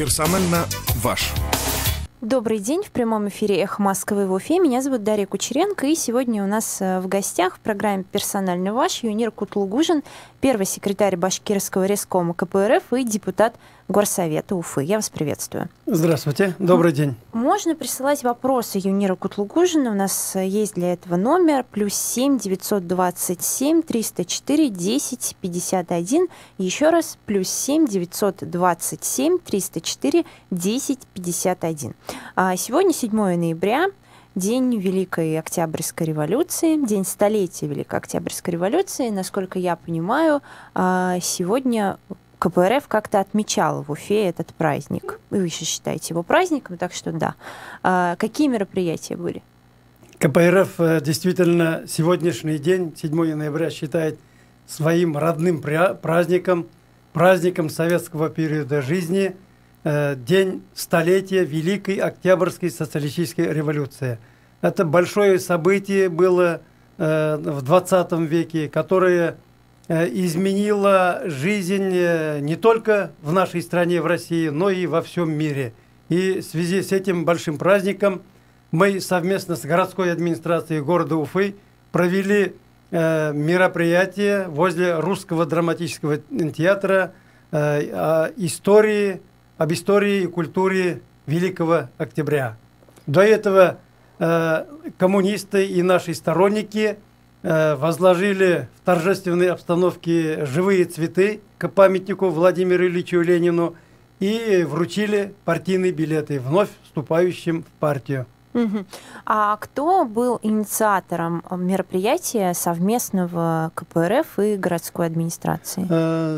Персонально ваш. Добрый день, в прямом эфире «Эхо Москвы» в Уфе. Меня зовут Дарья Кучеренко, и сегодня у нас в гостях в программе «Персонально ваш» Юнир Кутулгужин, первый секретарь Башкирского рескома КПРФ и депутат Горсовета Уфы. Я вас приветствую. Здравствуйте, добрый день. Можно присылать вопросы Юниру Кутулгужину. У нас есть для этого номер +7 927 304 10 51. Еще раз +7 927 304 10 51. Сегодня 7 ноября, день Великой Октябрьской революции, день столетия Великой Октябрьской революции. Насколько я понимаю, сегодня КПРФ как-то отмечала в Уфе этот праздник. Вы еще считаете его праздником, так что да. Какие мероприятия были? КПРФ действительно сегодняшний день, 7 ноября, считает своим родным праздником, праздником советского периода жизни, день столетия Великой Октябрьской социалистической революции. Это большое событие было в 20 веке, которое изменила жизнь не только в нашей стране, в России, но и во всем мире. И в связи с этим большим праздником мы совместно с городской администрацией города Уфы провели мероприятие возле Русского драматического театра об истории и культуре Великого Октября. До этого коммунисты и наши сторонники возложили в торжественной обстановке живые цветы к памятнику Владимиру Ильичу Ленину и вручили партийные билеты вновь вступающим в партию. А кто был инициатором мероприятия совместного КПРФ и городской администрации?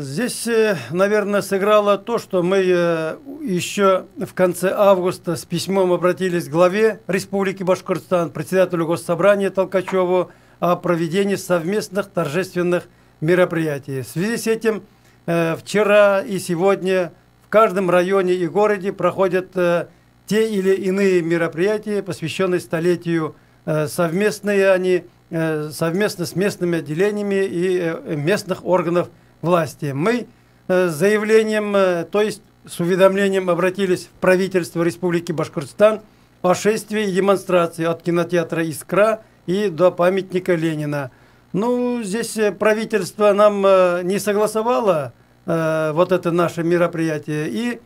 Здесь, наверное, сыграло то, что мы еще в конце августа с письмом обратились к главе Республики Башкортостан, председателю Госсобрания Толкачеву, о проведении совместных торжественных мероприятий. В связи с этим вчера и сегодня в каждом районе и городе проходят те или иные мероприятия, посвященные столетию, совместные они, совместно с местными отделениями и местных органов власти. Мы с заявлением, то есть с уведомлением обратились в правительство Республики Башкортостан о шествии и демонстрации от кинотеатра «Искра» и до памятника Ленина. Ну, здесь правительство нам не согласовало вот это наше мероприятие, и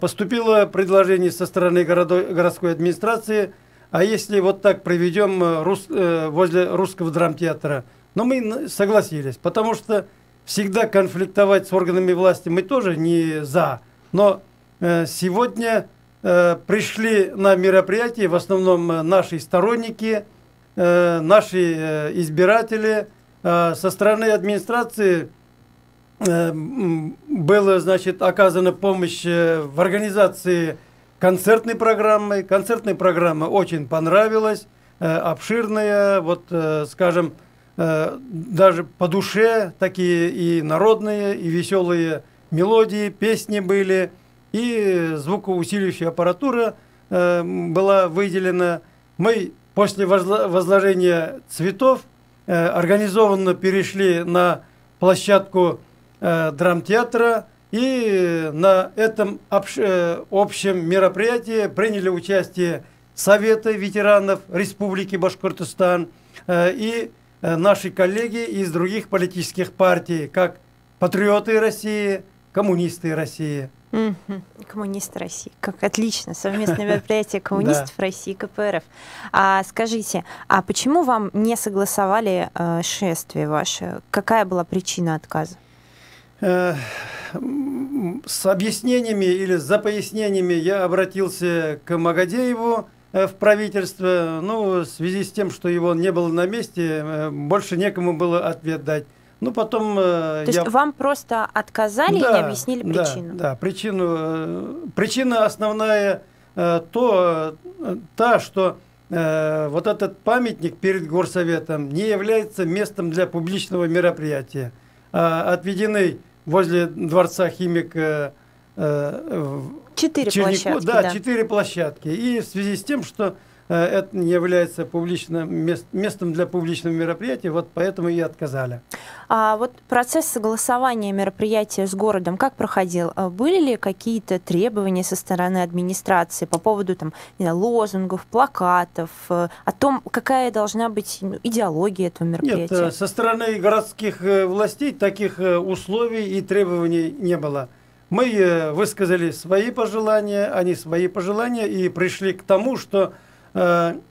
поступило предложение со стороны городской администрации, а если вот так проведем возле Русского драмтеатра. Но мы согласились, потому что всегда конфликтовать с органами власти мы тоже не за. Но сегодня пришли на мероприятие в основном наши сторонники, наши избиратели. Со стороны администрации была, значит, оказана помощь в организации концертной программы. Концертная программа очень понравилась, обширная, вот, скажем, даже по душе, такие и народные, и веселые мелодии, песни были, и звукоусиливающая аппаратура была выделена. Мы после возложения цветов организованно перешли на площадку драмтеатра, и на этом общем мероприятии приняли участие Советы ветеранов Республики Башкортостан и наши коллеги из других политических партий, как Патриоты России, Коммунисты России. Коммунисты России. Как отлично. Совместное мероприятие коммунистов России и КПРФ. Скажите, а почему вам не согласовали шествие ваше? Какая была причина отказа? С объяснениями или за пояснениями я обратился к Магадееву в правительство. Ну, в связи с тем, что его не было на месте, больше некому было ответ дать. Ну, потом То есть вам просто отказали и не объяснили причину? Да, причина основная та, что вот этот памятник перед Горсоветом не является местом для публичного мероприятия. Отведены возле дворца Химик 4 площадки. Да, 4 площадки. И в связи с тем, что это не является местом для публичного мероприятия, вот поэтому и отказали. А вот процесс согласования мероприятия с городом как проходил? Были ли какие-то требования со стороны администрации по поводу там, не знаю, лозунгов, плакатов, о том, какая должна быть идеология этого мероприятия? Нет, со стороны городских властей таких условий и требований не было. Мы высказали свои пожелания, они свои пожелания, и пришли к тому, что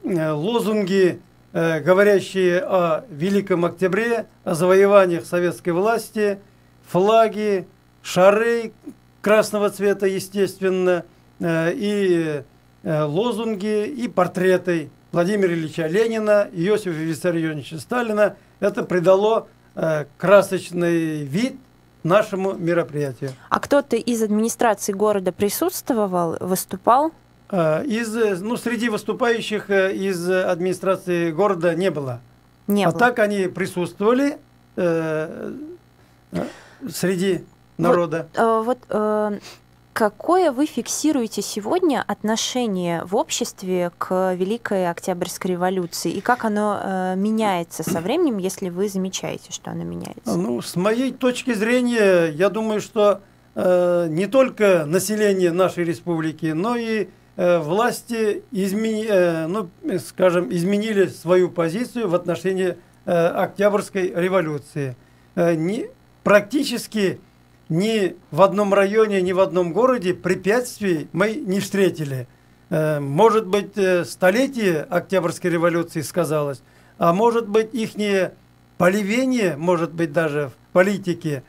лозунги, говорящие о Великом Октябре, о завоеваниях советской власти, флаги, шары красного цвета, естественно, и лозунги, и портреты Владимира Ильича Ленина, Иосифа Виссарионовича Сталина, это придало красочный вид нашему мероприятию. А кто-то из администрации города присутствовал, выступал? Среди выступающих из администрации города не было. Не было. Так они присутствовали среди народа. Какое вы фиксируете сегодня отношение в обществе к Великой Октябрьской революции? И как оно меняется со временем, если вы замечаете, что оно меняется? С моей точки зрения, я думаю, что не только население нашей республики, но и власти изменили свою позицию в отношении Октябрьской революции. Практически ни в одном районе, ни в одном городе препятствий мы не встретили. Может быть, столетие Октябрьской революции сказалось, а может быть, ихнее поливение, может быть, даже в политике.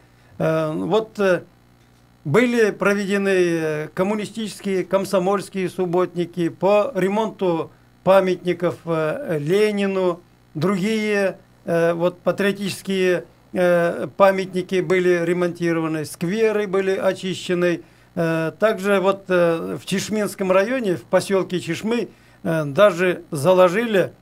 Были проведены коммунистические, комсомольские субботники по ремонту памятников Ленину, другие патриотические памятники были ремонтированы, скверы были очищены. Также в Чешминском районе, в поселке Чешмы, даже заложили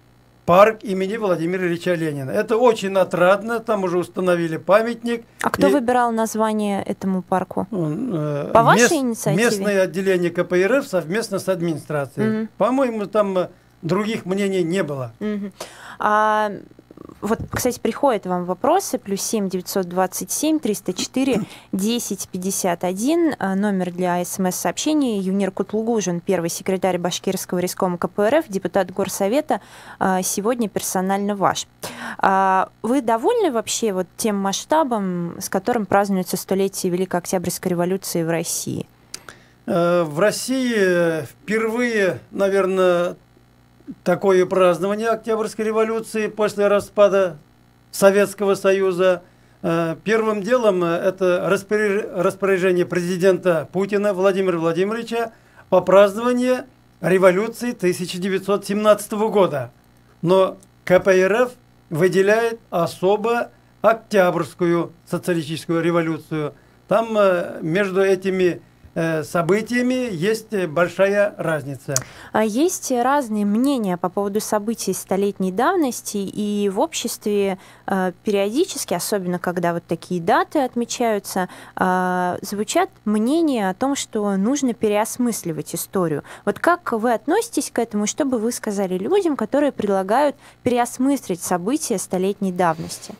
парк имени Владимира Ильича Ленина. Это очень отрадно, там уже установили памятник. А кто выбирал название этому парку? По вашей инициативе? Местное отделение КПРФ совместно с администрацией. По-моему, там других мнений не было. Кстати, приходят вам вопросы. +7 927 304 1051. Номер для СМС-сообщений. Юнир Кутлугужин, первый секретарь Башкирского райкома КПРФ, депутат Горсовета. Сегодня персонально ваш. Вы довольны вообще тем масштабом, с которым празднуется столетие Великой Октябрьской революции в России? В России впервые, наверное, такое празднование Октябрьской революции после распада Советского Союза. Первым делом это распоряжение президента Путина Владимира Владимировича по празднованию революции 1917 года. Но КПРФ выделяет особо Октябрьскую социалистическую революцию. Там между этими событиями есть большая разница. Есть разные мнения по поводу событий столетней давности, и в обществе периодически, особенно когда такие даты отмечаются, звучат мнения о том, что нужно переосмысливать историю. Как вы относитесь к этому, и что бы вы сказали людям, которые предлагают переосмыслить события столетней давности?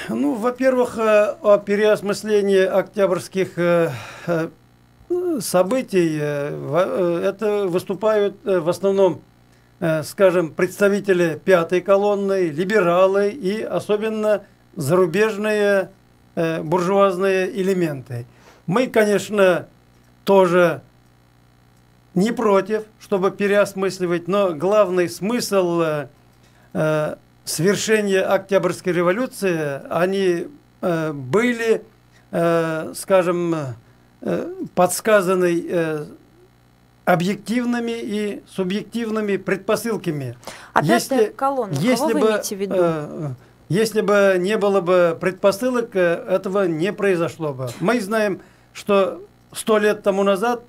Во-первых, о переосмыслении октябрьских событий это выступают в основном, представители пятой колонны, либералы и особенно зарубежные буржуазные элементы. Мы, конечно, тоже не против, чтобы переосмысливать, но главный смысл свершения Октябрьской революции, они были, подсказаны объективными и субъективными предпосылками. А пятая колонна, кого вы имеете в виду? Если бы не было бы предпосылок, этого не произошло бы. Мы знаем, что 100 лет тому назад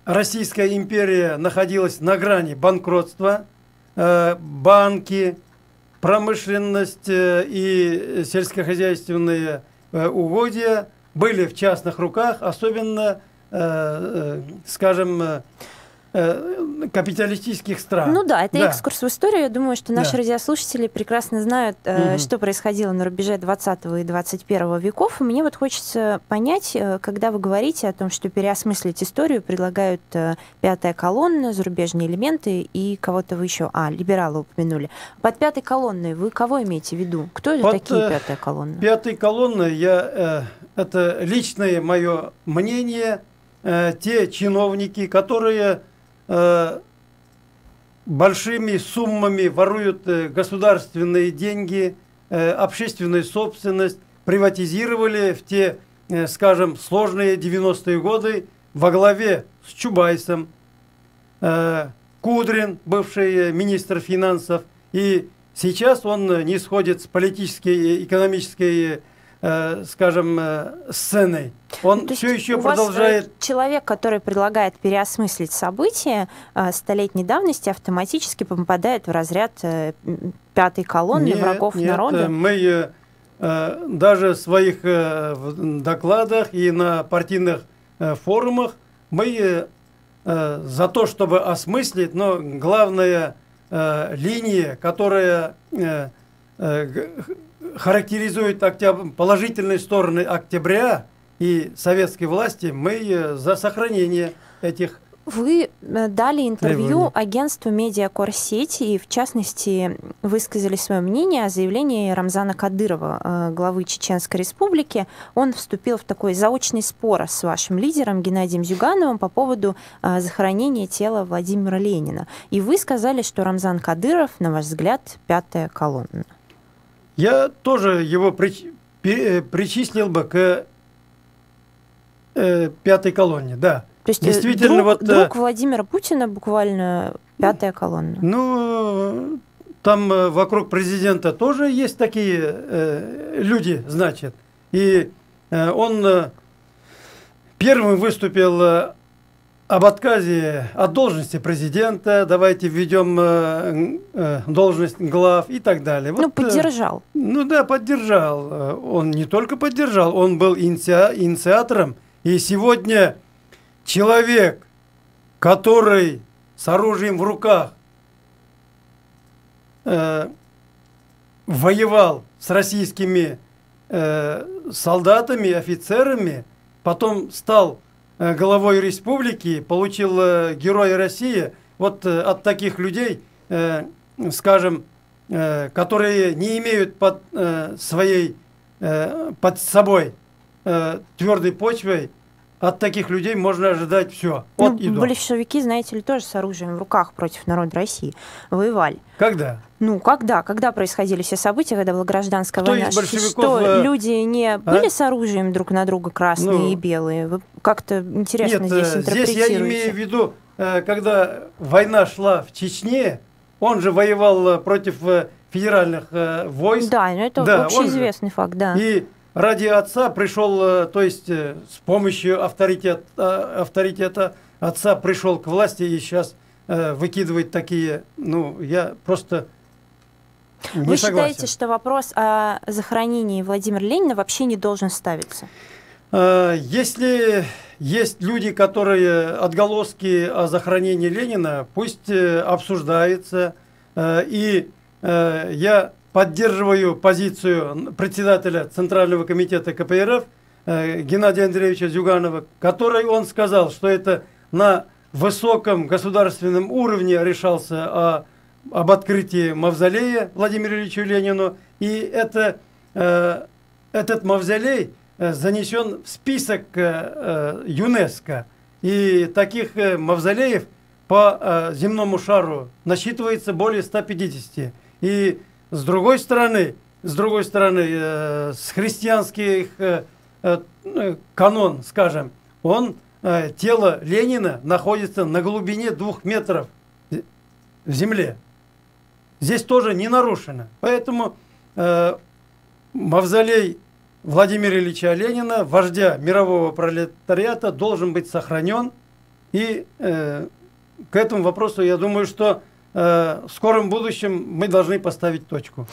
Российская империя находилась на грани банкротства, банки, промышленность и сельскохозяйственные угодья были в частных руках, особенно, капиталистических стран. Ну да, это экскурс в историю. Я думаю, что наши радиослушатели прекрасно знают, что происходило на рубеже 20 и 21 веков. И мне вот хочется понять, когда вы говорите о том, что переосмыслить историю предлагают пятая колонна, зарубежные элементы и кого-то вы еще... либералы упомянули. Под пятой колонной вы кого имеете в виду? Кто это такие пятая колонна? Пятой колонной это личное мое мнение, те чиновники, которые большими суммами воруют государственные деньги, общественную собственность, приватизировали в те, скажем, сложные 90-е годы во главе с Чубайсом, Кудрин, бывший министр финансов, и сейчас он не сходит с политической и экономической, скажем, сценой. Он все еще продолжает... Человек, который предлагает переосмыслить события столетней давности, автоматически попадает в разряд пятой колонны врагов народа? Мы даже в своих докладах и на партийных форумах мы за то, чтобы осмыслить, но главная линия, которая характеризует положительные стороны октября и советской власти, мы за сохранение этих. Вы дали интервью агентству «Медиакор-сеть» и, в частности, высказали свое мнение о заявлении Рамзана Кадырова, главы Чеченской Республики. Он вступил в такой заочный спор с вашим лидером Геннадием Зюгановым по поводу захоронения тела Владимира Ленина. И вы сказали, что Рамзан Кадыров, на ваш взгляд, пятая колонна. Я тоже его причислил бы к пятой колонне, да. То есть действительно, друг Владимира Путина буквально пятая колонна. Ну, там вокруг президента тоже есть такие люди, значит. И он первым выступил об отказе от должности президента, давайте введем должность глав и так далее. Ну, поддержал. Ну да, поддержал. Он не только поддержал, он был инициатором. И сегодня человек, который с оружием в руках воевал с российскими солдатами, офицерами, потом стал главой республики, получил Героя России, вот от таких людей, скажем, которые не имеют под собой твердой почвой, от таких людей можно ожидать все. Большевики, знаете ли, тоже с оружием в руках против народа России воевали. Когда? Ну, когда происходили все события, когда была гражданская война? Что, люди не были с оружием друг на друга, красные и белые? Вы как-то интересно здесь интерпретируете. Здесь я имею в виду, когда война шла в Чечне, он же воевал против федеральных войск. Да, это общеизвестный факт, да. И ради отца пришел, то есть с помощью авторитета отца пришел к власти и сейчас выкидывает такие, я просто не согласен. Вы считаете, что вопрос о захоронении Владимира Ленина вообще не должен ставиться? Если есть люди, которые отголоски о захоронении Ленина, пусть обсуждается. И я поддерживаю позицию председателя Центрального комитета КПРФ Геннадия Андреевича Зюганова, который он сказал, что это на высоком государственном уровне решался об открытии мавзолея Владимиру Ильичу Ленину. И этот мавзолей занесен в список ЮНЕСКО. И таких мавзолеев по земному шару насчитывается более 150. И с другой стороны, с христианских канон, скажем, тело Ленина находится на глубине 2 метров в земле. Здесь тоже не нарушено. Поэтому мавзолей Владимира Ильича Ленина, вождя мирового пролетариата, должен быть сохранен. И к этому вопросу, я думаю, что в скором будущем мы должны поставить точку.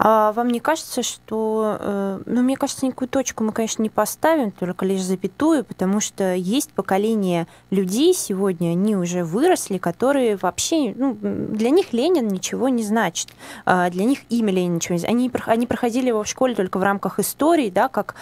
А вам не кажется, что... Ну, мне кажется, никакую точку мы, конечно, не поставим, только лишь запятую, потому что есть поколение людей сегодня, они уже выросли, которые вообще... Ну, для них Ленин ничего не значит. Для них имя Ленина ничего не значит. Они проходили его в школе только в рамках истории, да, как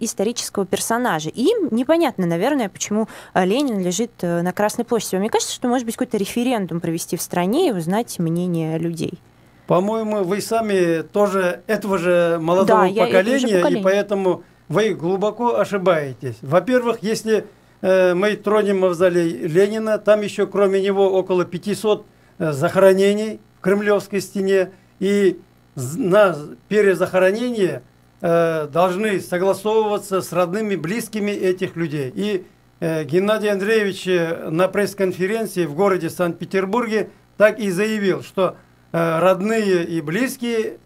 исторического персонажа. И им непонятно, наверное, почему Ленин лежит на Красной площади. Мне кажется, что, может быть, какой-то референдум провести в стране и узнать мнение людей. По-моему, вы сами тоже этого же молодого поколения, и поэтому вы глубоко ошибаетесь. Во-первых, если мы тронем мавзолей Ленина, там еще кроме него около 500 захоронений в Кремлевской стене, и на перезахоронение должны согласовываться с родными, близкими этих людей. И Геннадий Андреевич на пресс-конференции в городе Санкт-Петербурге так и заявил, что родные и близкие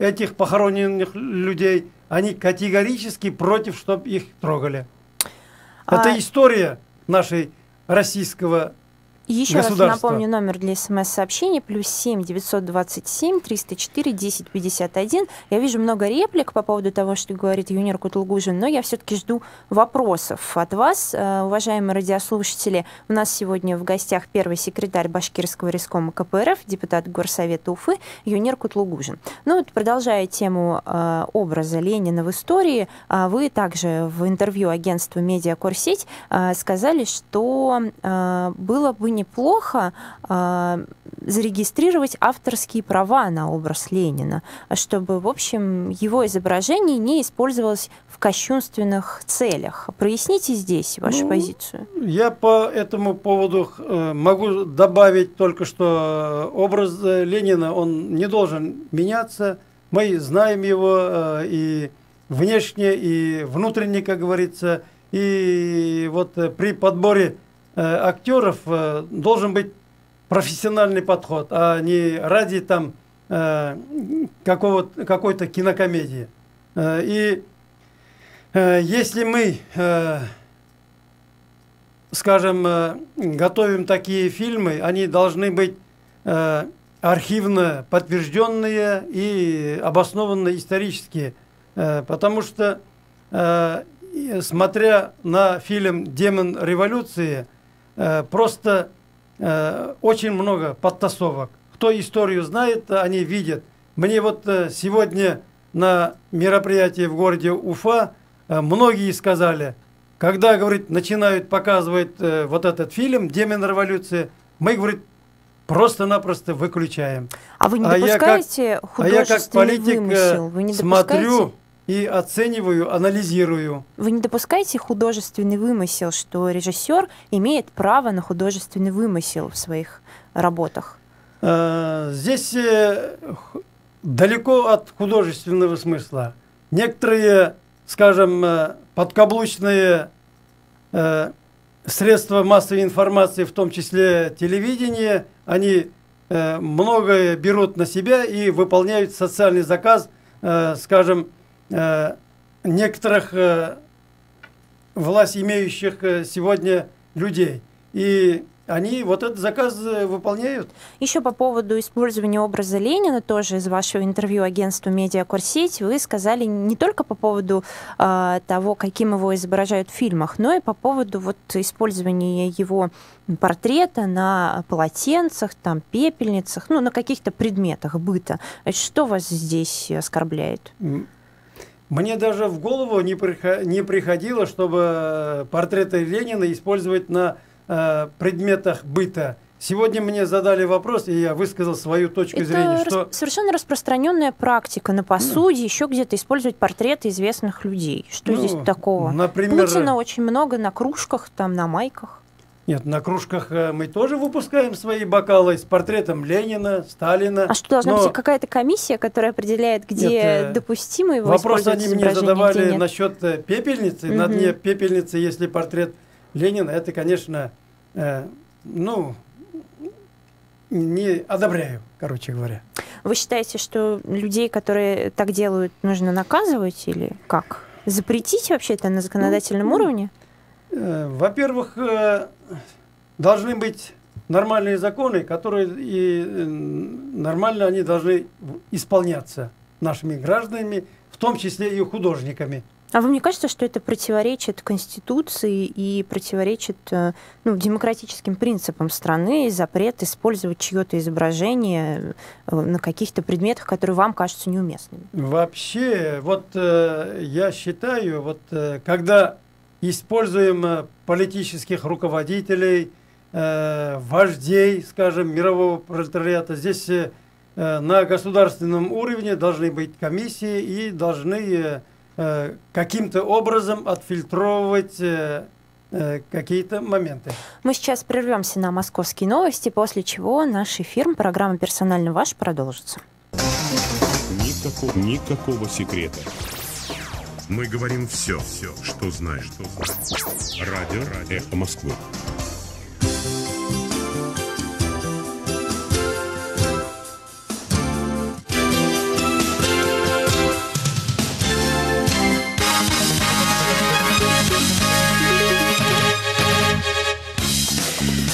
этих похороненных людей, они категорически против, чтобы их трогали. Это история нашей российского Еще раз напомню номер для СМС-сообщений: +7 927 304 10 51. Я вижу много реплик по поводу того, что говорит Юнир Кутулгужин, но я все-таки жду вопросов от вас, уважаемые радиослушатели. У нас сегодня в гостях первый секретарь Башкирского райкома КПРФ, депутат Горсовета Уфы Юнир Кутулгужин. Ну вот, продолжая тему образа Ленина в истории, вы также в интервью агентству «Медиакорсеть» сказали, что было бы неплохо зарегистрировать авторские права на образ Ленина, чтобы, в общем, его изображение не использовалось в кощунственных целях. Проясните здесь вашу позицию. Я по этому поводу могу добавить только, что образ Ленина, он не должен меняться. Мы знаем его и внешне, и внутренне, как говорится. И вот при подборе актеров должен быть профессиональный подход, а не ради там какой-то кинокомедии. И если мы, скажем, готовим такие фильмы, они должны быть архивно подтвержденные и обоснованные исторически, потому что, смотря на фильм «Демон революции», просто очень много подтасовок. Кто историю знает, они видят. Мне вот сегодня на мероприятии в городе Уфа многие сказали, когда, говорит, начинают показывать вот этот фильм «Демон революции», мы, говорит, просто-напросто выключаем. А вы не допускаете художественный вымысел? Вы не смотрю и оцениваю, анализирую. Вы не допускаете художественный вымысел, что режиссер имеет право на художественный вымысел в своих работах? Здесь далеко от художественного смысла. Некоторые, скажем, подкаблучные средства массовой информации, в том числе телевидение, они многое берут на себя и выполняют социальный заказ, скажем, некоторых власть имеющих сегодня людей. И они вот этот заказ выполняют. Еще по поводу использования образа Ленина, тоже из вашего интервью агентству «Медиакорсеть», вы сказали не только по поводу того, каким его изображают в фильмах, но и по поводу вот использования его портрета на полотенцах, там, пепельницах, ну, на каких-то предметах быта. Что вас здесь оскорбляет? Мне даже в голову не приходило, чтобы портреты Ленина использовать на предметах быта. Сегодня мне задали вопрос, и я высказал свою точку зрения. Это совершенно распространенная практика на посуде, еще где-то использовать портреты известных людей. Что здесь такого? Например, Путина очень много на кружках, там, на майках. Нет, на кружках мы тоже выпускаем свои бокалы с портретом Ленина, Сталина. А что, должна быть какая-то комиссия, которая определяет, где допустимо его использовать? Вопрос они мне задавали насчет пепельницы. На дне пепельницы, если портрет Ленина, это, конечно, не одобряю, короче говоря. Вы считаете, что людей, которые так делают, нужно наказывать или как? Запретить вообще это на законодательном уровне? Во-первых, должны быть нормальные законы, которые и нормально они должны исполняться. нашими гражданами, в том числе и художниками. А вам не кажется, что это противоречит Конституции и противоречит демократическим принципам страны, запрет использовать чье-то изображение на каких-то предметах, которые вам кажутся неуместными? Вообще, я считаю, когда используем политических руководителей, вождей, скажем, мирового пролетариата, здесь на государственном уровне должны быть комиссии и должны каким-то образом отфильтровывать какие-то моменты. Мы сейчас прервемся на московские новости, после чего наш эфир, программа «Персонально ваш» продолжится. Никакого секрета. Мы говорим все, что знаешь. Радио «Эхо Москвы».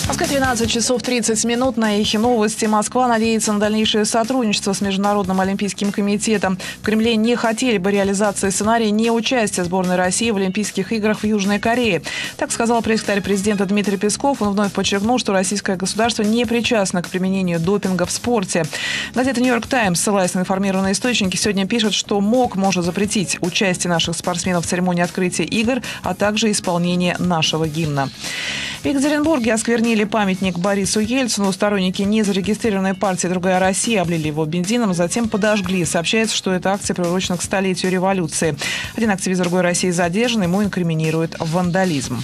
Москва, 12 часов 30 минут. На Эхе новости. Москва надеется на дальнейшее сотрудничество с Международным олимпийским комитетом. В Кремле не хотели бы реализации сценария неучастия сборной России в Олимпийских играх в Южной Корее. Так сказал пресс-секретарь президента Дмитрий Песков. Он вновь подчеркнул, что российское государство не причастно к применению допинга в спорте. Газета «Нью-Йорк Таймс», ссылаясь на информированные источники, сегодня пишет, что МОК может запретить участие наших спортсменов в церемонии открытия игр, а также исполнение нашего гимна. В Екатеринбурге осквернили памятник Борису Ельцину. Сторонники незарегистрированной партии «Другая Россия» облили его бензином, затем подожгли. Сообщается, что эта акция приурочена к столетию революции. Один активист «Другой России» задержан, ему инкриминирует вандализм.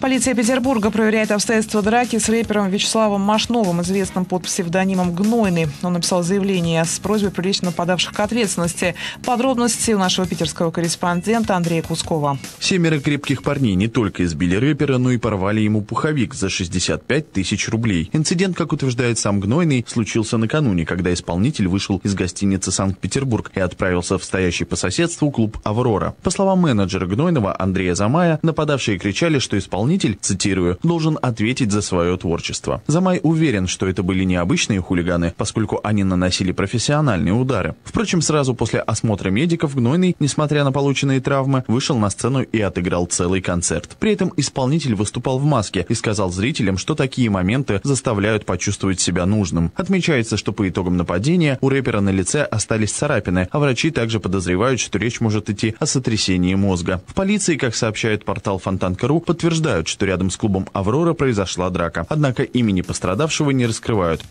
Полиция Петербурга проверяет обстоятельства драки с рэпером Вячеславом Машновым, известным под псевдонимом «Гнойный». Он написал заявление с просьбой привлечь нападавших к ответственности. Подробности у нашего питерского корреспондента Андрея Кускова. 7 крепких парней не только избили рэпера, но и порвали ему пуховик за 65 тысяч рублей. Инцидент, как утверждает сам Гнойный, случился накануне, когда исполнитель вышел из гостиницы «Санкт-Петербург» и отправился в стоящий по соседству клуб «Аврора». По словам менеджера Гнойного Андрея Замая, нападавшие кричали, что исполнитель, цитирую, должен ответить за свое творчество. Замай уверен, что это были необычные хулиганы, поскольку они наносили профессиональные удары. Впрочем, сразу после осмотра медиков Гнойный, несмотря на полученные травмы, вышел на сцену и отыграл целый концерт. При этом исполнитель выступал в маске и сказал зрителям, что такие моменты заставляют почувствовать себя нужным. Отмечается, что по итогам нападения у рэпера на лице остались царапины, а врачи также подозревают, что речь может идти о сотрясении мозга. В полиции, как сообщает портал Фонтанка.ру, подтверждают, что рядом с клубом «Аврора» произошла драка. Однако имени пострадавшего не раскрывают.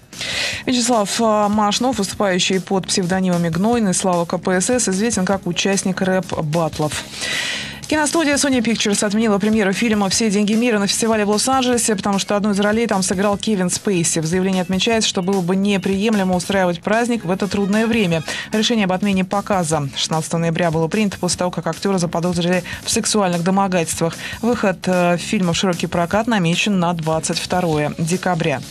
Вячеслав Машнов, выступающий под псевдонимами «Гнойный», «Слава КПСС», известен как участник рэп-баттлов. Киностудия Sony Pictures отменила премьеру фильма «Все деньги мира» на фестивале в Лос-Анджелесе, потому что одну из ролей там сыграл Кевин Спейси. В заявлении отмечается, что было бы неприемлемо устраивать праздник в это трудное время. Решение об отмене показа 16 ноября было принято после того, как актера заподозрили в сексуальных домогательствах. Выход фильма в широкий прокат намечен на 22 декабря.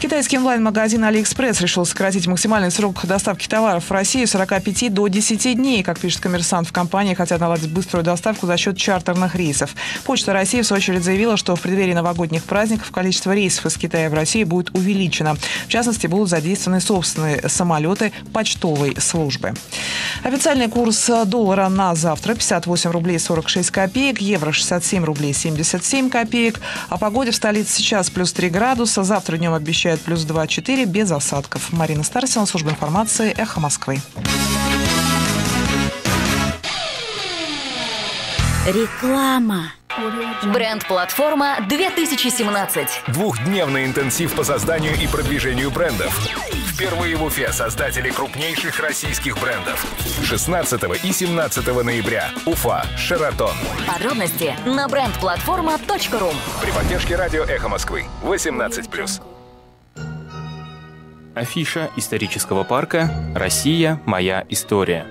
Китайский онлайн-магазин AliExpress решил сократить максимальный срок доставки товаров в Россию с 45 до 10 дней. Как пишет «Коммерсант», в компании хотят наладить быструю доставку за счет чартерных рейсов. Почта России, в свою очередь, заявила, что в преддверии новогодних праздников количество рейсов из Китая в Россию будет увеличено. В частности, будут задействованы собственные самолеты почтовой службы. Официальный курс доллара на завтра 58 рублей 46 копеек, евро 67 рублей 77 копеек. О погоде в столице сейчас плюс 3 градуса, завтра днем обещают плюс 2-4 без осадков. Марина Старсина, служба информации, «Эхо Москвы». Реклама. Бренд-платформа 2017. Двухдневный интенсив по созданию и продвижению брендов. Впервые в Уфе создатели крупнейших российских брендов. 16 и 17 ноября. Уфа, Шератон. Подробности на brandplatforma.ru. При поддержке радио «Эхо Москвы». 18+. Афиша исторического парка «Россия. Моя история».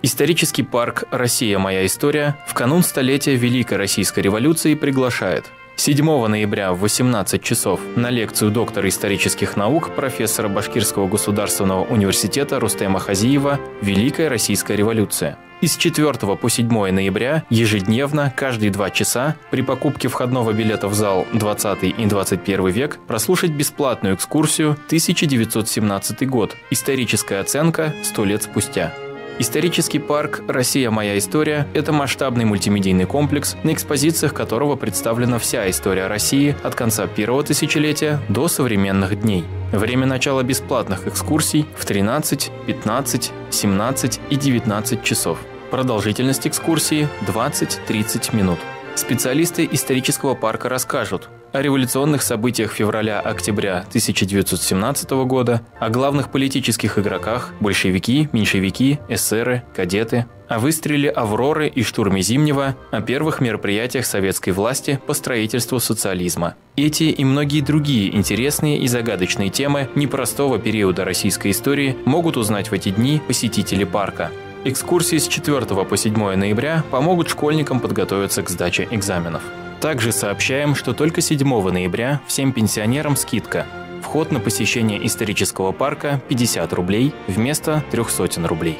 Исторический парк «Россия. Моя история» в канун столетия Великой Российской революции приглашает 7 ноября в 18 часов на лекцию доктора исторических наук, профессора Башкирского государственного университета Рустема Хазиева «Великая Российская революция». И с 4 по 7 ноября ежедневно, каждые 2 часа, при покупке входного билета в зал 20 и 21 век прослушать бесплатную экскурсию 1917 год. Историческая оценка 100 лет спустя. Исторический парк «Россия. Моя история» – это масштабный мультимедийный комплекс, на экспозициях которого представлена вся история России от конца первого тысячелетия до современных дней. Время начала бесплатных экскурсий в 13, 15, 17 и 19 часов. Продолжительность экскурсии – 20-30 минут. Специалисты исторического парка расскажут о революционных событиях февраля-октября 1917 года, о главных политических игроках – большевики, меньшевики, эсеры, кадеты, о выстреле «Авроры» и штурме Зимнего, о первых мероприятиях советской власти по строительству социализма. Эти и многие другие интересные и загадочные темы непростого периода российской истории могут узнать в эти дни посетители парка. Экскурсии с 4 по 7 ноября помогут школьникам подготовиться к сдаче экзаменов. Также сообщаем, что только 7 ноября всем пенсионерам скидка. Вход на посещение исторического парка 50 рублей вместо 300 рублей.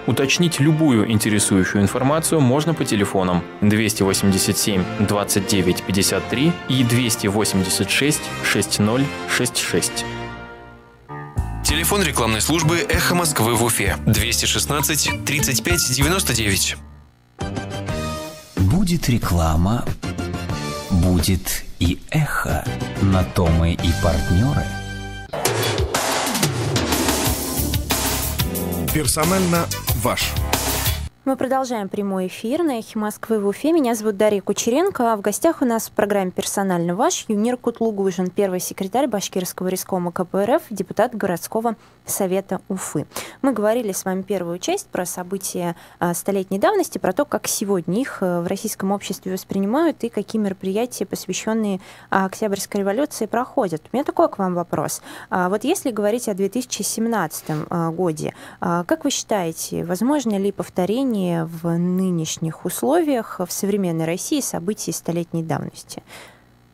Уточнить любую интересующую информацию можно по телефонам 287 29 53 и 286 6066. Телефон рекламной службы «Эхо Москвы» в Уфе 216 35 99. Будет реклама, будет и эхо. На то мы и партнеры. Персонально ваш. Мы продолжаем прямой эфир на «Эхе Москвы» в Уфе. Меня зовут Дарья Кучеренко, а в гостях у нас в программе «Персонально ваш» Юнир Кутлугужин, первый секретарь Башкирского райкома КПРФ, депутат городского совета Уфы. Мы говорили с вами первую часть про события столетней давности, про то, как сегодня их в российском обществе воспринимают и какие мероприятия, посвященные Октябрьской революции, проходят. У меня такой к вам вопрос. Вот если говорить о 2017 годе, как вы считаете, возможно ли повторение в нынешних условиях в современной России событий столетней давности?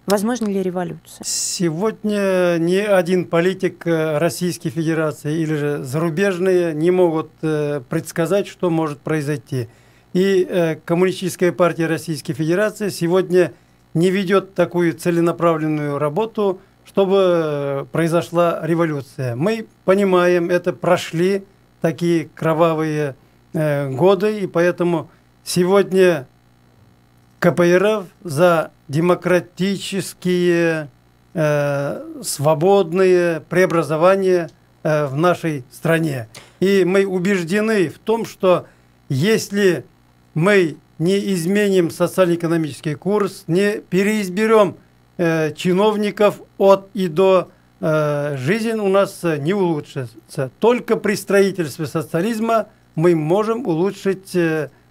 Возможно ли революция? Сегодня ни один политик Российской Федерации или же зарубежные не могут предсказать, что может произойти. И Коммунистическая партия Российской Федерации сегодня не ведет такую целенаправленную работу, чтобы произошла революция. Мы понимаем, это прошли такие кровавые годы, и поэтому сегодня КПРФ за демократические, свободные преобразования в нашей стране. И мы убеждены в том, что если мы не изменим социально-экономический курс, не переизберем чиновников от и до, жизнь у нас не улучшится. Только при строительстве социализма мы можем улучшить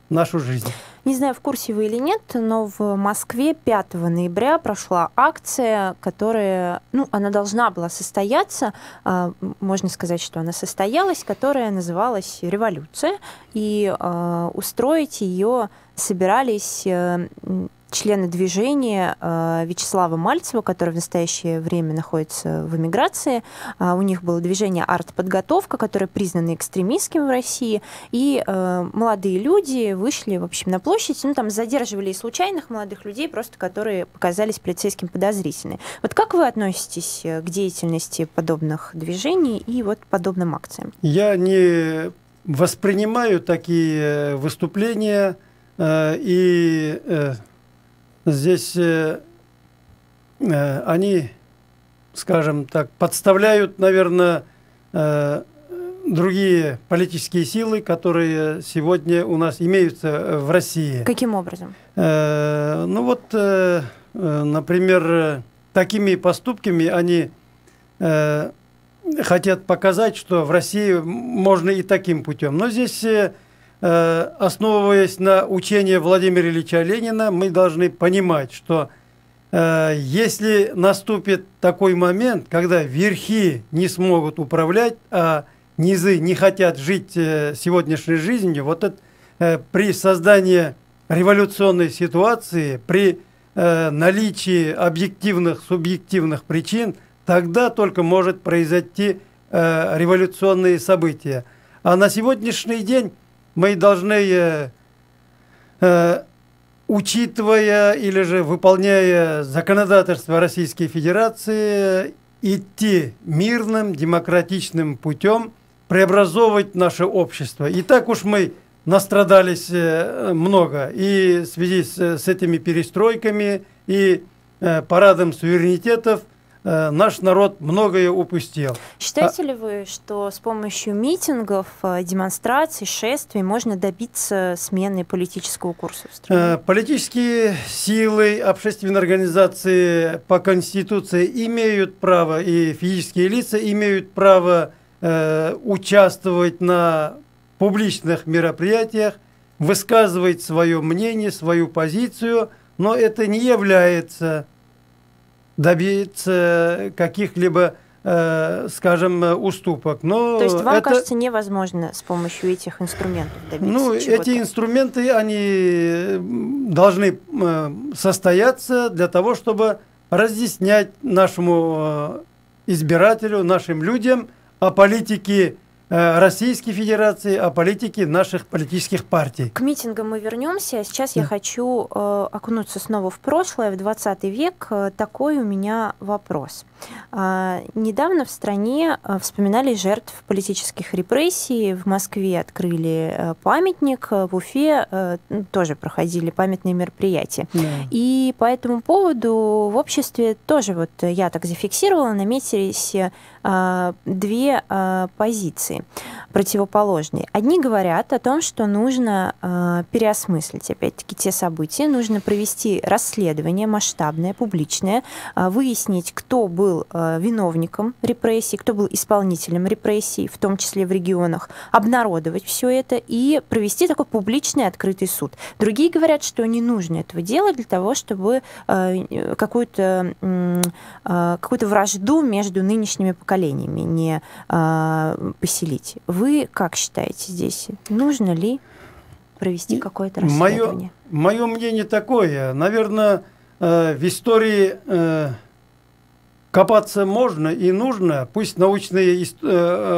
нашу жизнь. Не знаю, в курсе вы или нет, но в Москве 5 ноября прошла акция, которая, она должна была состояться, можно сказать, что она состоялась, которая называлась «Революция», и устроить ее собирались члены движения Вячеслава Мальцева, который в настоящее время находится в эмиграции. У них было движение «Артподготовка», которое признано экстремистским в России. И молодые люди вышли, в общем, на площадь. Там задерживали и случайных молодых людей, просто которые показались полицейским подозрительными. Вот как вы относитесь к деятельности подобных движений и вот подобным акциям? Я не воспринимаю такие выступления и... Здесь они, скажем так, подставляют, наверное, другие политические силы, которые сегодня у нас имеются в России. Каким образом? Например, такими поступками они хотят показать, что в России можно и таким путем. Но здесь... основываясь на учении Владимира Ильича Ленина, мы должны понимать, что если наступит такой момент, когда верхи не смогут управлять, а низы не хотят жить сегодняшней жизнью, вот это, при создании революционной ситуации, при наличии объективных, субъективных причин, тогда только может произойти революционные события. А на сегодняшний день мы должны, учитывая или же выполняя законодательство Российской Федерации, идти мирным, демократичным путем, преобразовывать наше общество. И так уж мы настрадались много и в связи с этими перестройками и парадом суверенитетов наш народ многое упустил. Считаете ли вы, что с помощью митингов, демонстраций, шествий можно добиться смены политического курса в стране? Политические силы, общественные организации по Конституции имеют право, и физические лица имеют право участвовать на публичных мероприятиях, высказывать свое мнение, свою позицию, но это не является добиться каких-либо, скажем, уступок. Но то есть вам кажется невозможно с помощью этих инструментов добиться чего-то? Эти инструменты, они должны состояться для того, чтобы разъяснять нашему избирателю, нашим людям о политике Российской Федерации, о политике наших политических партий. К митингам мы вернемся. Сейчас я хочу окунуться снова в прошлое, в 20 век. Такой у меня вопрос. Недавно в стране вспоминали жертв политических репрессий. В Москве открыли памятник, в Уфе тоже проходили памятные мероприятия. Да. И по этому поводу в обществе тоже, вот я так зафиксировала, наметились две позиции противоположные. Одни говорят о том, что нужно переосмыслить, опять-таки, те события, нужно провести расследование масштабное, публичное, выяснить, кто был виновником репрессий, кто был исполнителем репрессий, в том числе в регионах, обнародовать все это и провести такой публичный открытый суд. Другие говорят, что не нужно этого делать для того, чтобы какую-то вражду между нынешними поколениями не поселить. Вы как считаете здесь? Нужно ли провести какое-то расследование? Мое мнение такое. Наверное, в истории копаться можно и нужно. Пусть научные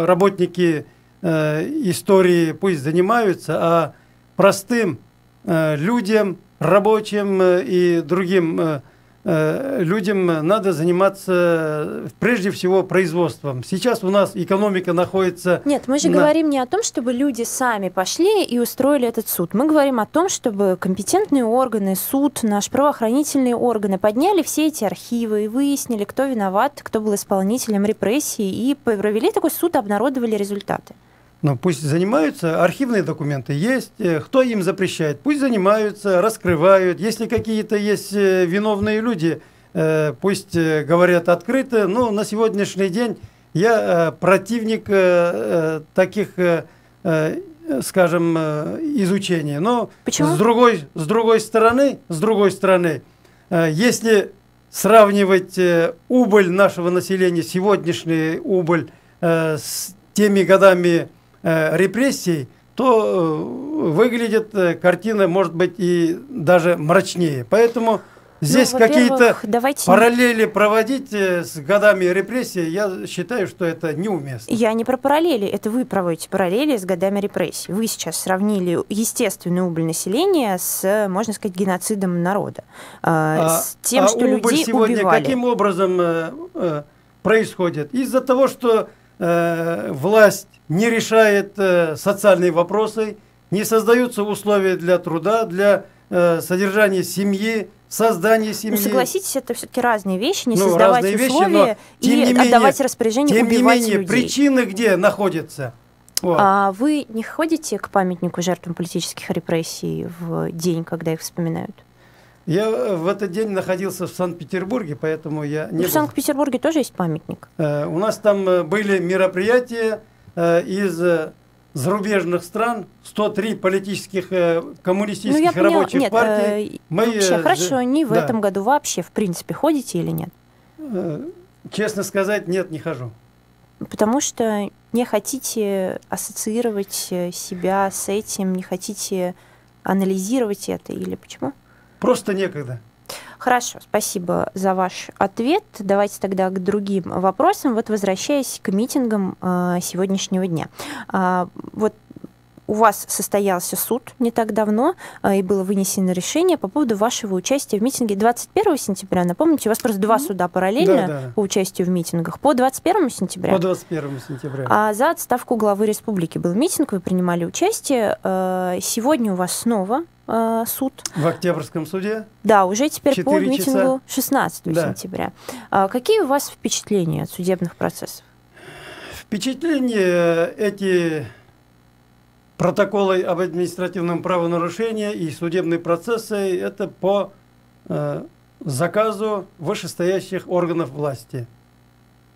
работники истории пусть занимаются, а простым людям, рабочим и другим людям надо заниматься прежде всего производством. Сейчас у нас экономика находится... Нет, мы же говорим не о том, чтобы люди сами пошли и устроили этот суд. Мы говорим о том, чтобы компетентные органы, суд, наши правоохранительные органы подняли все эти архивы и выяснили, кто виноват, кто был исполнителем репрессий, и провели такой суд, обнародовали результаты. Ну, пусть занимаются, архивные документы есть, кто им запрещает, пусть занимаются, раскрывают. Если какие-то есть виновные люди, пусть говорят открыто. Но на сегодняшний день я противник таких, скажем, изучений. Но почему? С другой стороны, если сравнивать убыль нашего населения, сегодняшнюю убыль с теми годами репрессий, то выглядит картина, может быть, и даже мрачнее. Поэтому здесь какие-то параллели проводить с годами репрессий, я считаю, что это неуместно. Я не про параллели, это вы проводите параллели с годами репрессий. Вы сейчас сравнили естественную убыль населения с, можно сказать, геноцидом народа. С тем, что людей сегодня убивали. Каким образом происходит? Из-за того, что власть не решает социальные вопросы, не создаются условия для труда, для содержания семьи, создания семьи. Ну, согласитесь, это все-таки разные вещи, не создавать условия и отдавать распоряжение убивать людей. Причины где находятся? Вот. А вы не ходите к памятнику жертвам политических репрессий в день, когда их вспоминают? Я в этот день находился в Санкт-Петербурге, поэтому я не был. В Санкт-Петербурге тоже есть памятник? У нас там были мероприятия из зарубежных стран, 103 политических коммунистических рабочих партий. Хорошо, не в этом году вообще, в принципе, ходите или нет? Честно сказать, нет, не хожу. Потому что не хотите ассоциировать себя с этим, не хотите анализировать это, или почему? Просто некогда. Хорошо, спасибо за ваш ответ. Давайте тогда к другим вопросам. Вот возвращаясь к митингам сегодняшнего дня. Вот у вас состоялся суд не так давно, и было вынесено решение по поводу вашего участия в митинге 21 сентября. Напомните, у вас просто два суда параллельно по участию в митингах. По 21 сентября? По 21 сентября. А за отставку главы республики был митинг, вы принимали участие. Сегодня у вас снова суд. В Октябрьском суде? Да, уже теперь по митингу 16 сентября. Какие у вас впечатления от судебных процессов? Впечатления эти протоколы об административном правонарушении и судебные процессы – это по заказу вышестоящих органов власти.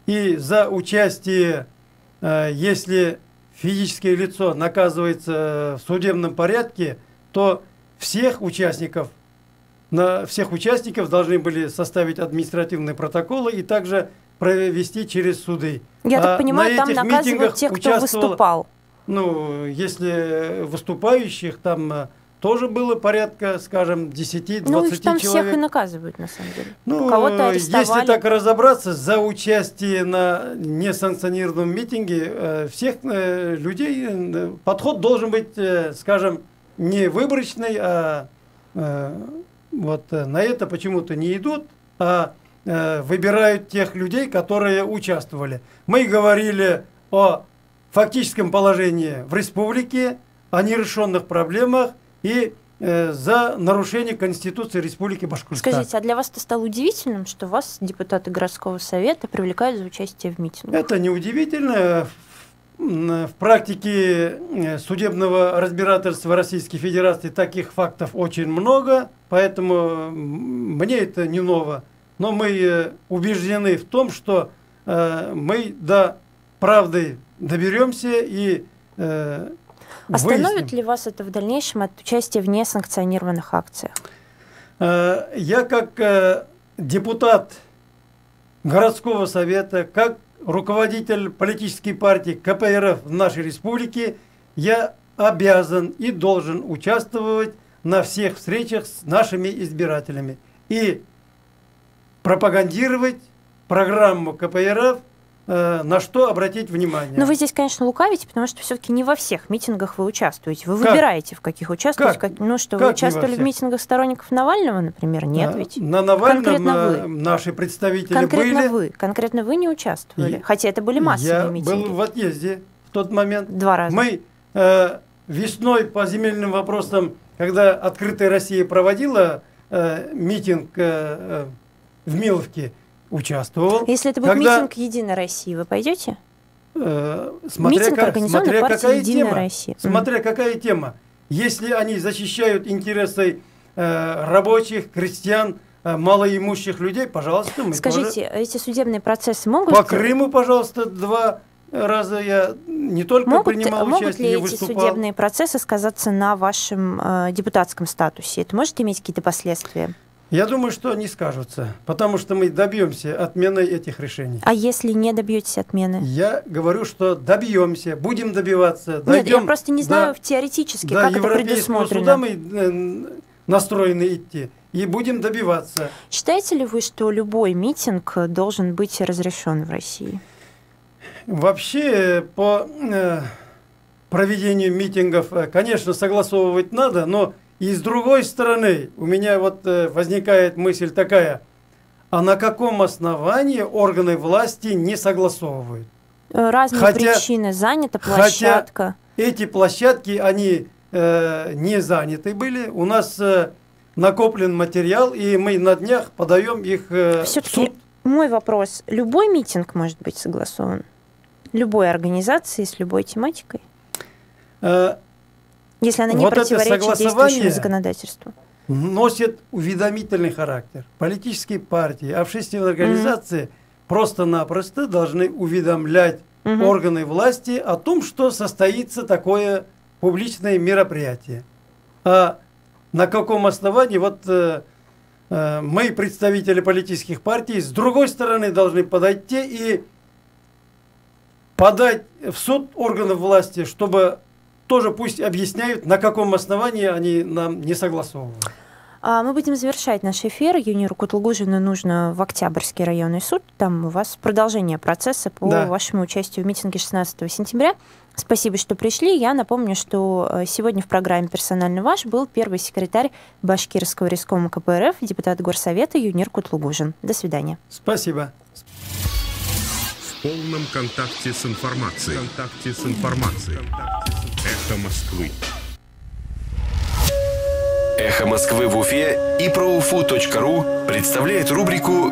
И за участие, если физическое лицо наказывается в судебном порядке, то всех участников должны были составить административные протоколы и также провести через суды. Я так понимаю, там наказывают тех, кто выступал. Ну, если выступающих, там тоже было порядка, скажем, 10-20 человек. Ну, там человек. Всех и наказывают, на самом деле. Ну, кого-то арестовали. Если так разобраться, за участие на несанкционированном митинге всех людей, подход должен быть, скажем, не выборочный, а вот на это почему-то не идут, а выбирают тех людей, которые участвовали. Мы говорили о фактическом положении в республике, о нерешенных проблемах и за нарушение Конституции Республики Башкортостан. Скажите, а для вас это стало удивительным, что вас, депутаты городского совета, привлекают за участие в митингах? Это не удивительно. В практике судебного разбирательства Российской Федерации таких фактов очень много, поэтому мне это не ново. Но мы убеждены в том, что мы до правды доберемся и Остановит ли вас это в дальнейшем от участия в несанкционированных акциях? Я как депутат городского совета, как руководитель политической партии КПРФ в нашей республике, я обязан и должен участвовать на всех встречах с нашими избирателями и пропагандировать программу КПРФ, на что обратить внимание. Но вы здесь, конечно, лукавите, потому что все-таки не во всех митингах вы участвуете. Вы выбираете, в каких участвуете. Ну что, вы участвовали в митингах сторонников Навального, например? Нет ведь? На Навальном наши представители были. Конкретно вы не участвовали, хотя это были массовые митинги. Я был в отъезде в тот момент. 2 раза. Мы весной по земельным вопросам, когда «Открытая Россия» проводила митинг в Миловке, участвовал. Если это будет митинг «Единой России», вы пойдете? Митинг организованный партией «Единая Россия». Смотря какая тема. Если они защищают интересы рабочих, крестьян, малоимущих людей, пожалуйста, мы Скажите, тоже... эти судебные процессы могут... По Крыму, пожалуйста, 2 раза я не только принимал участие, но выступал. Могут ли эти судебные процессы сказаться на вашем депутатском статусе? Это может иметь какие-то последствия? Я думаю, что не скажутся, потому что мы добьемся отмены этих решений. А если не добьетесь отмены? Я говорю, что добьемся, будем добиваться. Нет, я просто не знаю теоретически, как это предусмотрено. Суда мы настроены идти и будем добиваться. Считаете ли вы, что любой митинг должен быть разрешен в России? Вообще, по проведению митингов, конечно, согласовывать надо, но и с другой стороны, у меня вот возникает мысль такая, а на каком основании органы власти не согласовывают? Разные причины. Занята площадка. Хотя эти площадки, они не заняты были. У нас накоплен материал, и мы на днях подаем их в суд. Мой вопрос. Любой митинг может быть согласован? Любой организации с любой тематикой? Если она не противоречит действующему законодательству. Носит уведомительный характер. Политические партии, общественные организации просто-напросто должны уведомлять органы власти о том, что состоится такое публичное мероприятие. А на каком основании мы, представители политических партий, с другой стороны должны подойти и подать в суд органов власти, чтобы тоже пусть объясняют, на каком основании они нам не согласовывают. Мы будем завершать наш эфир. Юниру Кутулгужину нужно в Октябрьский районный суд. Там у вас продолжение процесса по вашему участию в митинге 16 сентября. Спасибо, что пришли. Я напомню, что сегодня в программе «Персонально ваш» был первый секретарь Башкирского райкома КПРФ, депутат Горсовета Юнир Кутлугужин. До свидания. Спасибо. В полном контакте с информацией. Эхо Москвы. Эхо Москвы в Уфе и проуфу.ру представляет рубрику